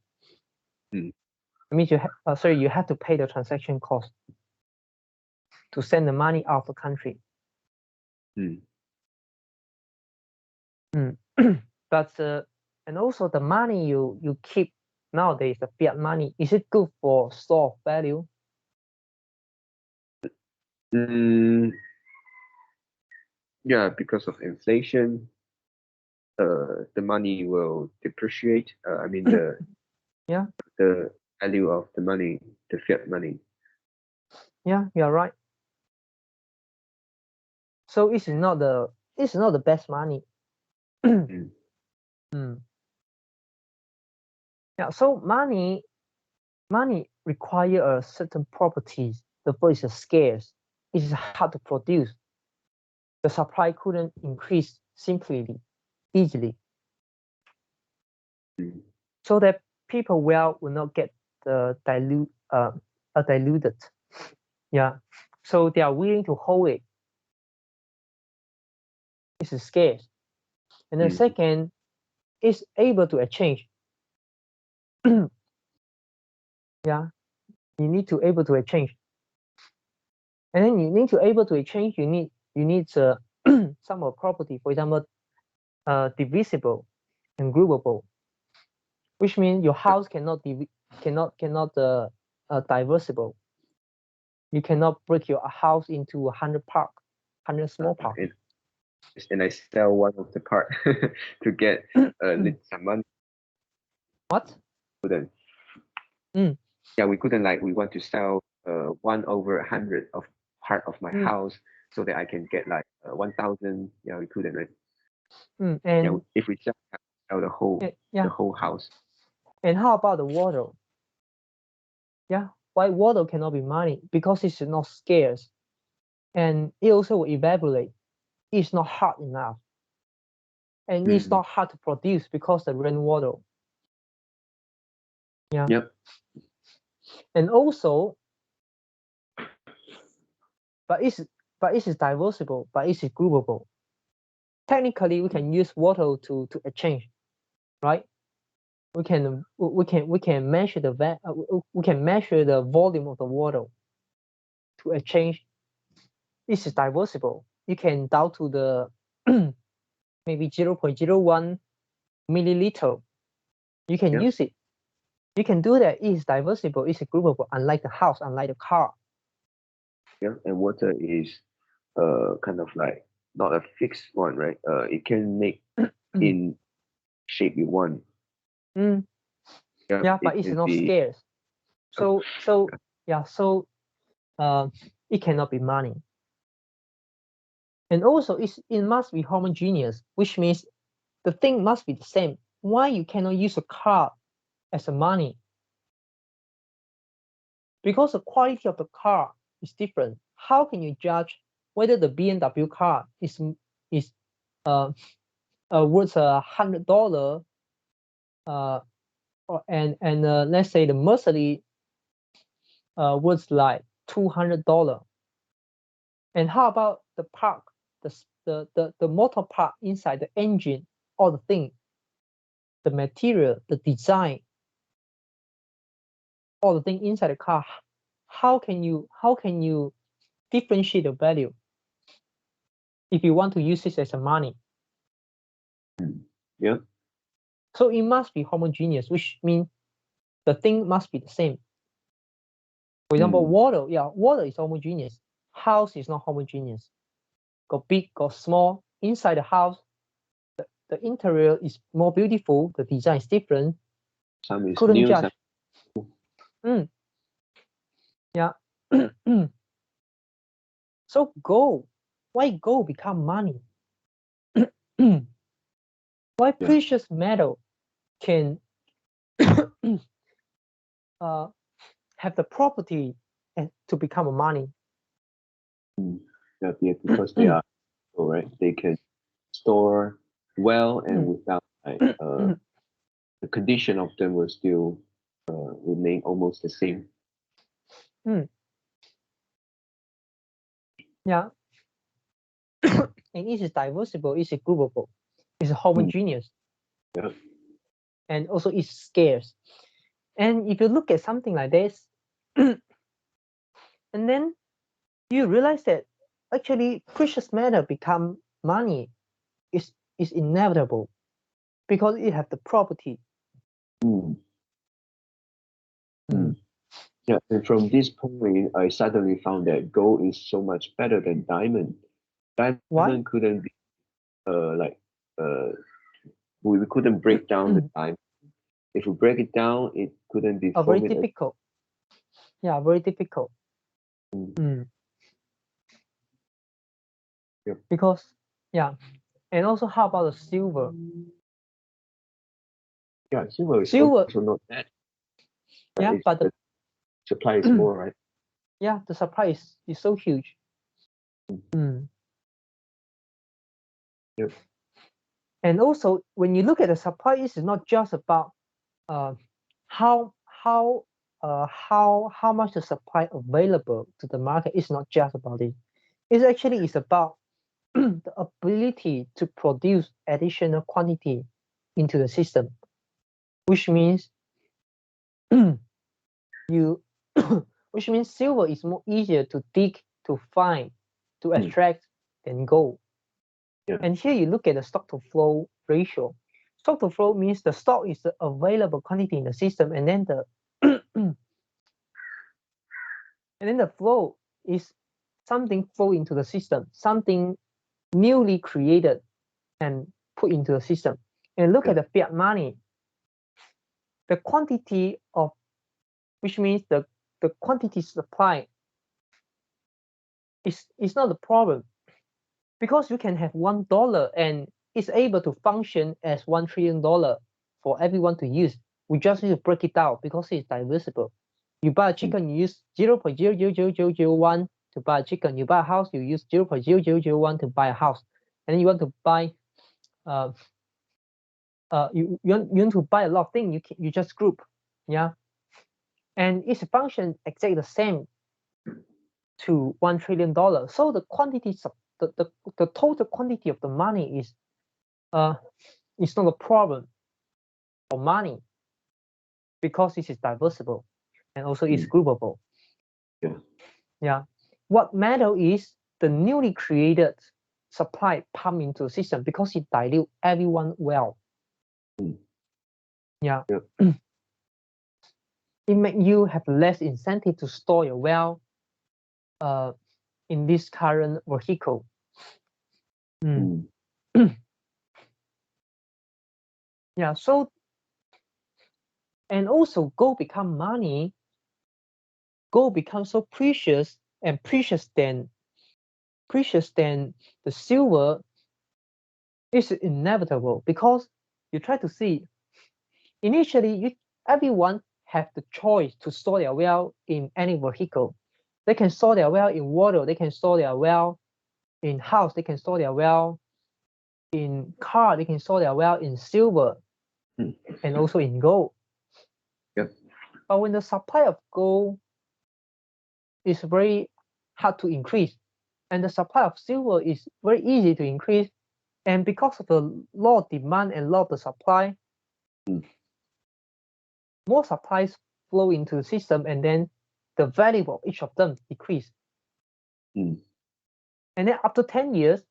Mm. It means you have to pay the transaction cost to send the money out of the country. Mm. But and also the money you keep nowadays, the fiat money, is it good for store of value? Mm, yeah, because of inflation, the money will depreciate. I mean Yeah, the value of the money, the fiat money. yeah, you're right. So it's not the best money. Mm. Mm. Yeah, so money require a certain properties. The first is scarce. It is hard to produce. The supply couldn't increase simply, easily. Mm. So that people will not get the diluted. Yeah. So they are willing to hold it. This is scarce. And then Mm. second is able to exchange. Yeah. You need to able to exchange. And then you need to able to exchange, you need some of property, for example, divisible and groupable, which means your house cannot diversible. You cannot break your house into 100 park, 100 small park. And I sell one of the part to get some money. What? Couldn't. Yeah, we couldn't, like, we want to sell 1/100 of part of my house so that I can get like 1,000. Yeah, we couldn't, right? And Yeah, if we sell the whole house. And how about the water? Yeah, why water cannot be money? Because it's not scarce, and it also will evaporate. It's not hot enough, and it's not hard to produce because the rainwater. Yeah. Yep. And also, but it's diversible, but it's groupable. Technically, we can use water to exchange, right? We can measure we can measure the volume of the water to exchange. This is diversible. You can down to the maybe 0.01 milliliter. You can use it. You can do that. It is diversible. It's groupable. Unlike the house, unlike the car. Yeah, and water is kind of like not a fixed one, right? It can make in shape you want. Yeah, but it's not scarce. So it cannot be money. And also it must be homogeneous, which means the thing must be the same. why you cannot use a car as a money? Because the quality of the car is different. How can you judge whether the BMW car is worth $100, and let's say the Mercedes worth like $200? And how about the part, the motor part inside the engine, all the thing, the material, the design, all the thing inside the car? How can you differentiate the value if you want to use it as a money? Yeah. So it must be homogeneous, which means the thing must be the same. For example, water is homogeneous. House is not homogeneous. Got big, got small. Inside the house, the interior is more beautiful. The design is different. Some is Couldn't new, judge. Yeah. So gold, why gold become money? Why precious metal can have the property to become a money? Yeah, because they are, right? They can store well and without the condition of them will still remain almost the same. Yeah. And it is divisible, it's groupable, it's homogeneous. Yeah. And also it's scarce. And if you look at something like this, and then you realize that actually precious metal become money is inevitable because it have the property. Yeah, and from this point, I suddenly found that gold is so much better than diamond. Diamond Why? couldn't be we couldn't break down the diamond. If we break it down, it couldn't be Very formed. difficult. Yeah, very difficult. Because and also how about the silver? Yeah, silver is also not that. Yeah, but the supply is more, right? Yeah, the supply is so huge. Yep. And also, when you look at the supply, it's not just about how much the supply available to the market. It's not just about it. It's actually about the ability to produce additional quantity into the system, which means which means silver is more easier to dig, to find, to extract than gold. And here you look at the stock to flow ratio. Stock to flow means the stock is the available quantity in the system, and then the the flow is something flow into the system, something newly created and put into the system. And look at the fiat money. The quantity of, which means the quantity supply is not the problem, because you can have $1 and it's able to function as $1 trillion for everyone to use. We just need to break it out because it's divisible. You buy a chicken, you use 0.00001 to buy a chicken. You buy a house, you use 0.0001 to buy a house. And then you want to buy you want to buy a lot of things, you just group. Yeah. And its function exactly the same to $1 trillion. So the quantity the total quantity of the money is not a problem for money, because this is divisible and also it's groupable. Yeah. What matter is the newly created supply pump into the system, because it dilute everyone well. Yeah. It make you have less incentive to store your wealth in this current vehicle. Yeah. So, and also gold become money. Gold becomes so precious and precious than the silver. Is inevitable, because you try to see initially everyone have the choice to store their wealth in any vehicle. They can store their wealth in water, they can store their wealth in house, they can store their wealth in car, they can store their wealth in silver and also in gold. Yep. But when the supply of gold is very hard to increase, and the supply of silver is very easy to increase, and because of the law of demand and law of the supply, more supplies flow into the system, and then the value of each of them decrease. And then after 10 years,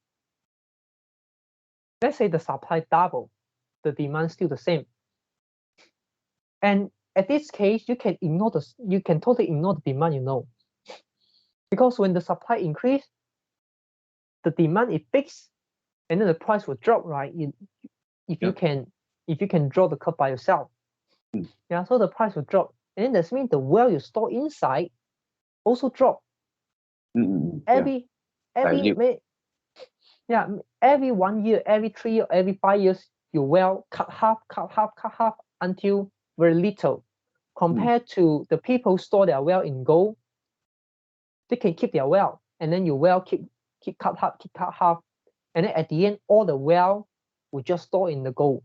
let's say the supply double, the demand still the same. And at this case, you can totally ignore the demand, because when the supply increase, the demand is fixed, and then the price will drop, right? If you can draw the curve by yourself, so the price will drop, and then that means the wealth you store inside also drop. Every 1 year, every 3 years, every 5 years, your wealth cut half until very little. Compared to the people store their wealth in gold, they can keep their wealth, and then your wealth keep cut half, and then at the end, all the wealth will just store in the gold,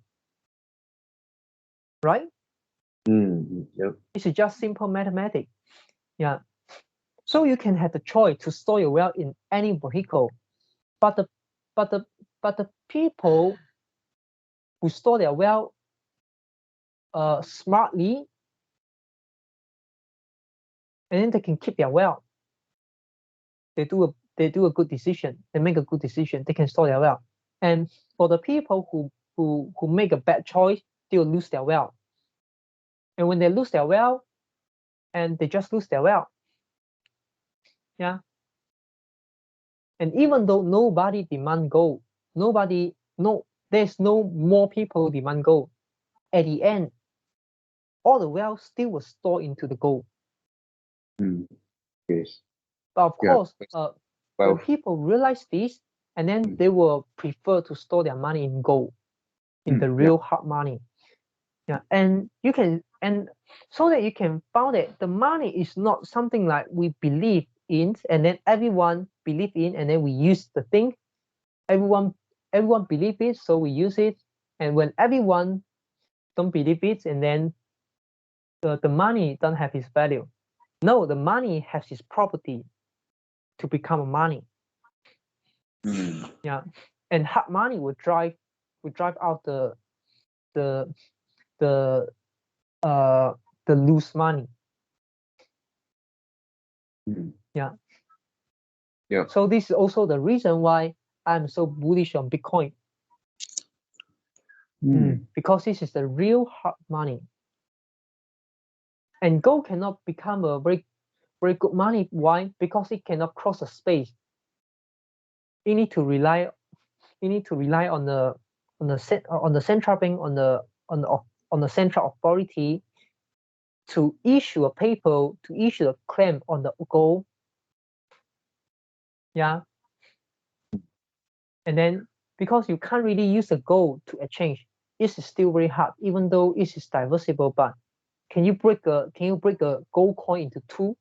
right? Yep. This is just simple mathematics. So you can have the choice to store your wealth in any vehicle, but the people who store their wealth smartly, and then they can keep their wealth. They do a good decision. They make a good decision. They can store their wealth. And for the people who make a bad choice, they will lose their wealth. And when they lose their wealth, and they just lose their wealth. And even though nobody demand gold, there's no more people demand gold. At the end, all the wealth still was stored into the gold. Yes. But of course, when people realize this, and then they will prefer to store their money in gold, in the real hard money. And so that you can find that the money is not something like we believe in, and then everyone believe in, and then we use the thing. Everyone believe it, so we use it. And when everyone don't believe it, and then the money don't have its value. No, the money has its property to become money. And hard money will drive out the loose money. So this is also the reason why I'm so bullish on Bitcoin. Because this is the real hard money. And gold cannot become a very, very good money. Why? Because it cannot cross a space. You need to rely on the central bank, on the central authority to issue a paper, to issue a claim on the gold. And then because you can't really use the gold to exchange, it's still very hard, even though it is divisible. But can you break a gold coin into two?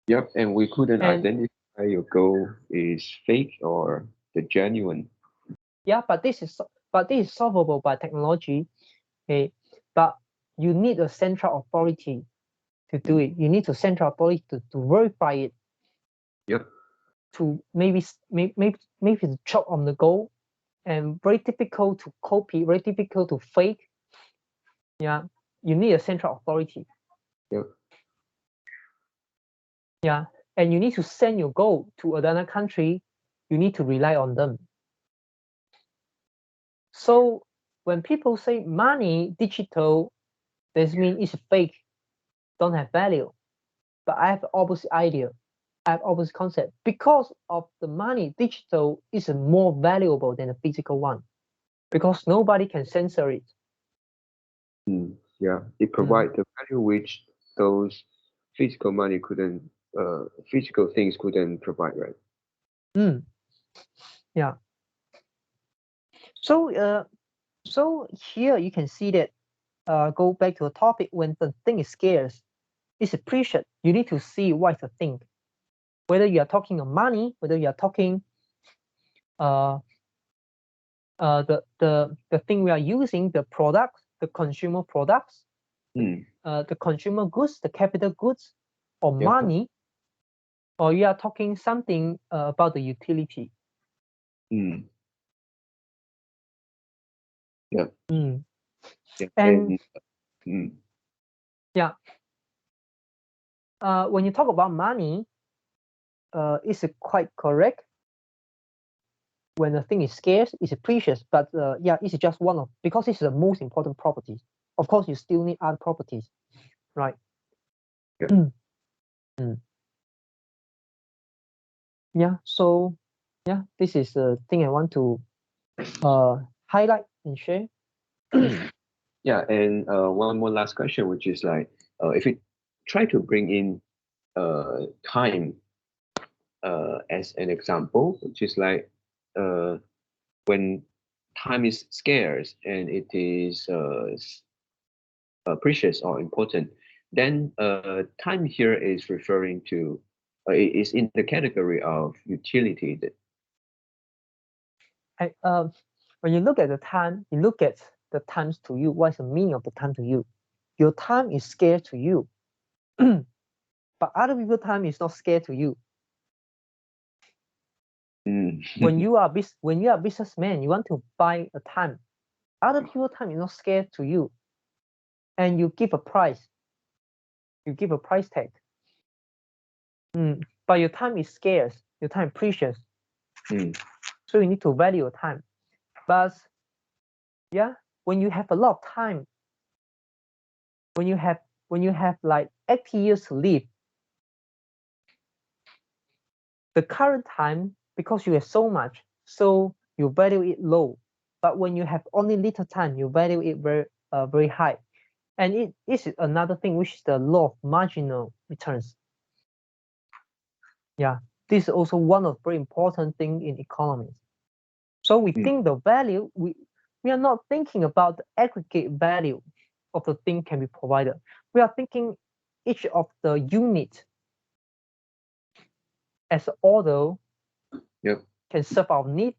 Yep, and we couldn't identify your gold is fake or the genuine. But this is solvable by technology. Okay, but you need a central authority to do it. You need a central authority to verify it. To maybe chop on the gold, and very difficult to copy, very difficult to fake. You need a central authority. And you need to send your gold to another country. You need to rely on them. So when people say money digital, this means it's fake, don't have value. But I have the opposite idea. I have opposite concept. Because of the money digital is more valuable than the physical one, because nobody can censor it. It provides the value which those physical money couldn't, physical things couldn't provide, right? So here you can see that go back to the topic, when the thing is scarce, it's precious. You need to see what is the thing. Whether you are talking of money, whether you are talking the thing we are using, the products, the consumer products, the consumer goods, the capital goods, or money, or you are talking something about the utility. Yeah. And yeah, when you talk about money, it's quite correct. When the thing is scarce, it's precious, but yeah, it's just one of, because it's the most important property. Of course, you still need other properties, right? Yeah, so yeah, this is the thing I want to highlight and share. Yeah, and one more last question, which is like, if we try to bring in time as an example, which is like when time is scarce and it is precious or important, then time here is referring to is in the category of utility. When you look at the time, you look at the times to you. What's the meaning of the time to you? Your time is scarce to you, but other people's time is not scarce to you. When you are a businessman, you want to buy a time. Other people's time is not scarce to you, and you give a price. You give a price tag. But your time is scarce. Your time is precious. So you need to value your time. But yeah, when you have a lot of time, when you have like 80 years to live, the current time, because you have so much, so you value it low. But when you have only little time, you value it very high. And it is another thing, which is the law of marginal returns. Yeah, this is also one of very important thing in economics. So we think the value, we are not thinking about the aggregate value of the thing can be provided. We are thinking each of the unit as order can serve our need,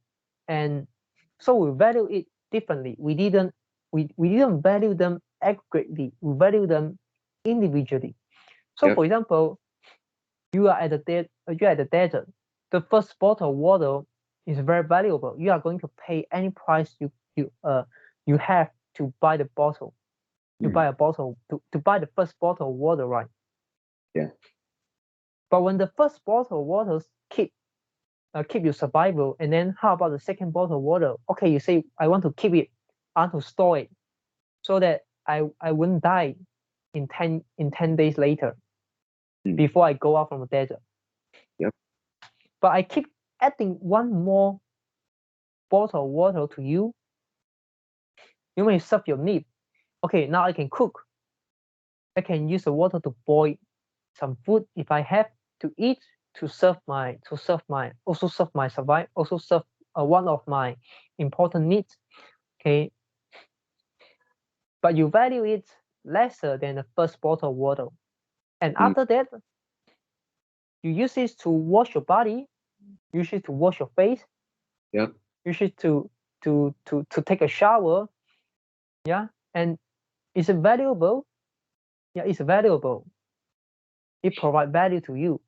and so we value it differently. We didn't value them aggregately. We value them individually. So for example, you are at the desert. The first bottle of water is very valuable. You are going to pay any price you have to buy the bottle. To buy a bottle, to buy the first bottle of water, right? Yeah. But when the first bottle of water keep your survival, and then how about the second bottle of water? Okay, you say I want to keep it, I want to store it, so that I wouldn't die in 10 days later, before I go out from the desert. Yep. But I keep adding one more bottle of water to you. You may serve your need. Okay, now I can cook. I can use the water to boil some food if I have to eat, to serve my survival, also serve one of my important needs. Okay, but you value it lesser than the first bottle of water, and after that, you use it to wash your body, use it to wash your face, use it to take a shower, and it's valuable. It's valuable. It provides value to you.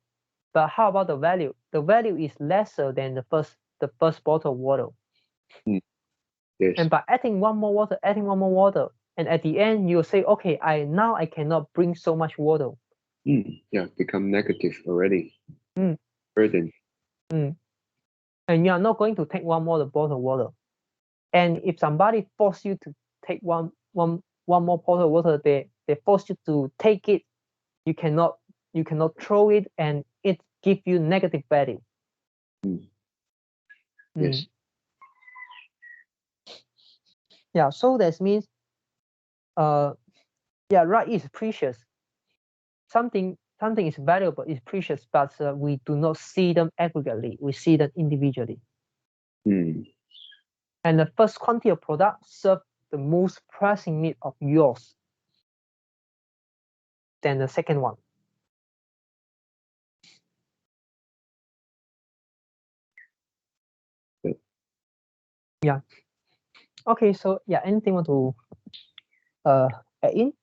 But how about the value? The value is lesser than the first bottle of water. Yes. And by adding one more water, and at the end you'll say, okay, I cannot bring so much water. Yeah, become negative already. Burden. And you are not going to take one more bottle of water. And if somebody force you to take one more bottle of water, they force you to take it. You cannot throw it, and it give you negative value. Yes. Yeah, so that means right is precious. Something is valuable, is precious, but we do not see them aggregately. We see them individually. And the first quantity of product serve the most pressing need of yours. than the second one. Good. Yeah. Okay, so yeah, anything want to add in?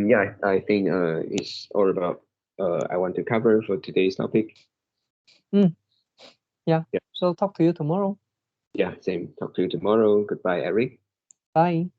Yeah, I think it's all about I want to cover for today's topic. Yeah. Yeah. So talk to you tomorrow. Yeah, same. Talk to you tomorrow. Goodbye, Eric. Bye.